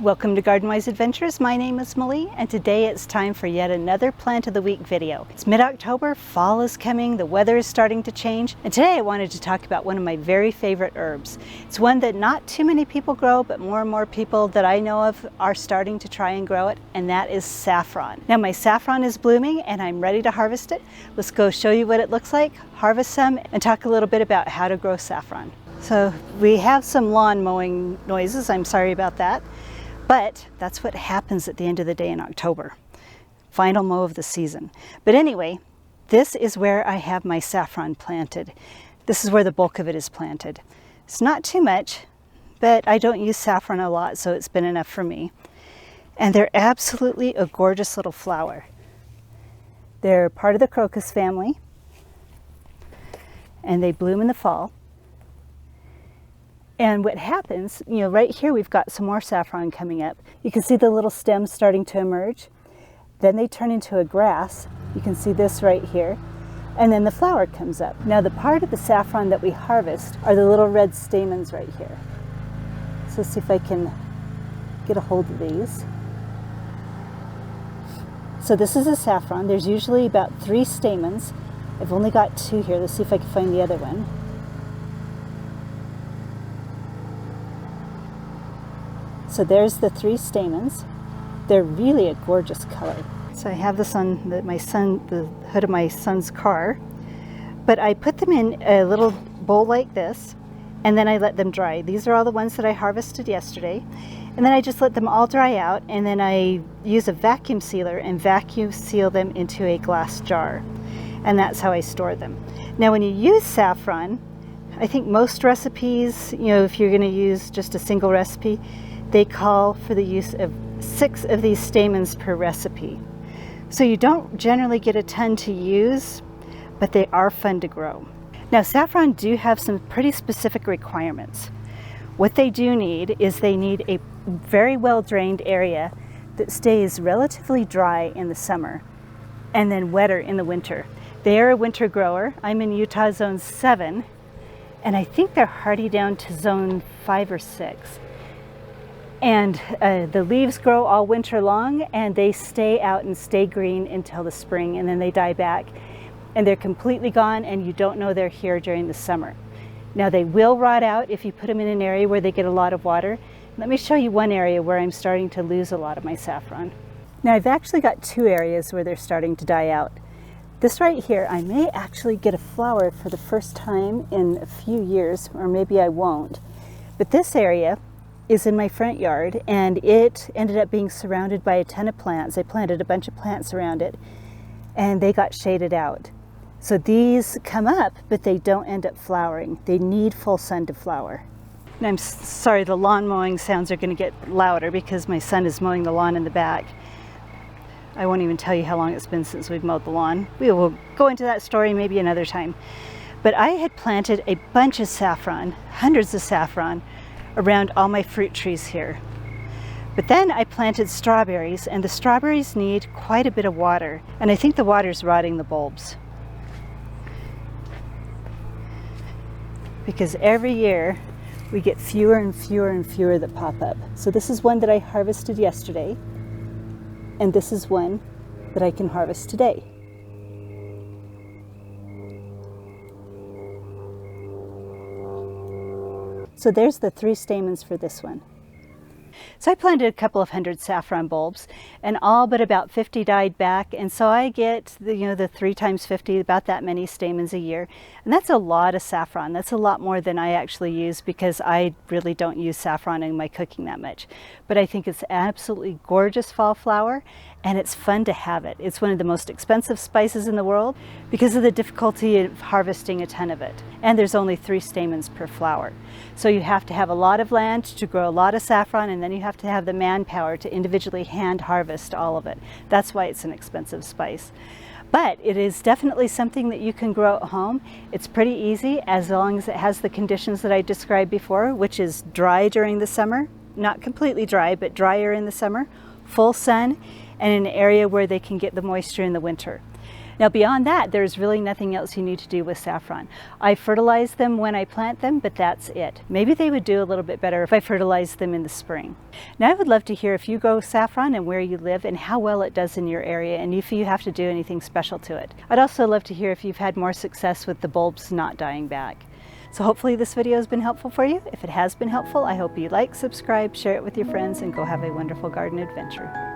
Welcome to Garden Wise Adventures. My name is Molly, and today it's time for yet another Plant of the Week video. It's mid-October, fall is coming, the weather is starting to change, and today I wanted to talk about one of my very favorite herbs. It's one that not too many people grow, but more and more people that I know of are starting to try and grow it, and that is saffron. Now my saffron is blooming and I'm ready to harvest it. Let's go show you what it looks like, harvest some, and talk a little bit about how to grow saffron. So we have some lawn mowing noises, I'm sorry about that. But that's what happens at the end of the day in October. Final mow of the season. But anyway, this is where I have my saffron planted. This is where the bulk of it is planted. It's not too much, but I don't use saffron a lot, so it's been enough for me. And they're absolutely a gorgeous little flower. They're part of the crocus family, and they bloom in the fall. And what happens, right here we've got some more saffron coming up. You can see the little stems starting to emerge. Then they turn into a grass. You can see this right here. And then the flower comes up. Now the part of the saffron that we harvest are the little red stamens right here. So let's see if I can get a hold of these. So this is a saffron. There's usually about 3 stamens. I've only got 2 here. Let's see if I can find the other one. So there's the 3 stamens. They're really a gorgeous color. So I have this on the hood of my son's car, but I put them in a little bowl like this, and then I let them dry. These are all the ones that I harvested yesterday, and then I just let them all dry out, and then I use a vacuum sealer and vacuum seal them into a glass jar, and that's how I store them. Now when you use saffron, I think most recipes, if you're going to use just a single recipe, they call for the use of 6 of these stamens per recipe. So you don't generally get a ton to use, but they are fun to grow. Now saffron do have some pretty specific requirements. What they do need is they need a very well drained area that stays relatively dry in the summer and then wetter in the winter. They are a winter grower. I'm in Utah zone 7, and I think they're hardy down to zone 5 or 6. And the leaves grow all winter long, and they stay out and stay green until the spring, and then they die back and they're completely gone, and you don't know they're here during the summer. Now they will rot out if you put them in an area where they get a lot of water. Let me show you one area where I'm starting to lose a lot of my saffron. Now I've actually got 2 areas where they're starting to die out. This right here, I may actually get a flower for the first time in a few years, or maybe I won't. But this area is in my front yard, and it ended up being surrounded by a ton of plants. I planted a bunch of plants around it, and they got shaded out. So these come up, but they don't end up flowering. They need full sun to flower. And I'm sorry, the lawn mowing sounds are going to get louder because my son is mowing the lawn in the back. I won't even tell you how long it's been since we've mowed the lawn. We will go into that story maybe another time. But I had planted a bunch of saffron, hundreds of saffron, around all my fruit trees here. But then I planted strawberries, and the strawberries need quite a bit of water, and I think the water's rotting the bulbs. Because every year we get fewer and fewer and fewer that pop up. So this is one that I harvested yesterday, and this is one that I can harvest today. So there's the 3 stamens for this one. So I planted a couple of 100 saffron bulbs, and all but about 50 died back, and so I get the 3 times 50, about that many stamens a year, and that's a lot of saffron. That's a lot more than I actually use because I really don't use saffron in my cooking that much. But I think it's absolutely gorgeous fall flower, and it's fun to have it. It's one of the most expensive spices in the world because of the difficulty of harvesting a ton of it. And there's only 3 stamens per flower. So you have to have a lot of land to grow a lot of saffron, and then you have to have the manpower to individually hand harvest all of it. That's why it's an expensive spice. But it is definitely something that you can grow at home. It's pretty easy as long as it has the conditions that I described before, which is dry during the summer, not completely dry, but drier in the summer, full sun, and an area where they can get the moisture in the winter. Now beyond that, there's really nothing else you need to do with saffron. I fertilize them when I plant them, but that's it. Maybe they would do a little bit better if I fertilized them in the spring. Now I would love to hear if you grow saffron and where you live and how well it does in your area and if you have to do anything special to it. I'd also love to hear if you've had more success with the bulbs not dying back. So hopefully this video has been helpful for you. If it has been helpful, I hope you like, subscribe, share it with your friends, and go have a wonderful garden adventure.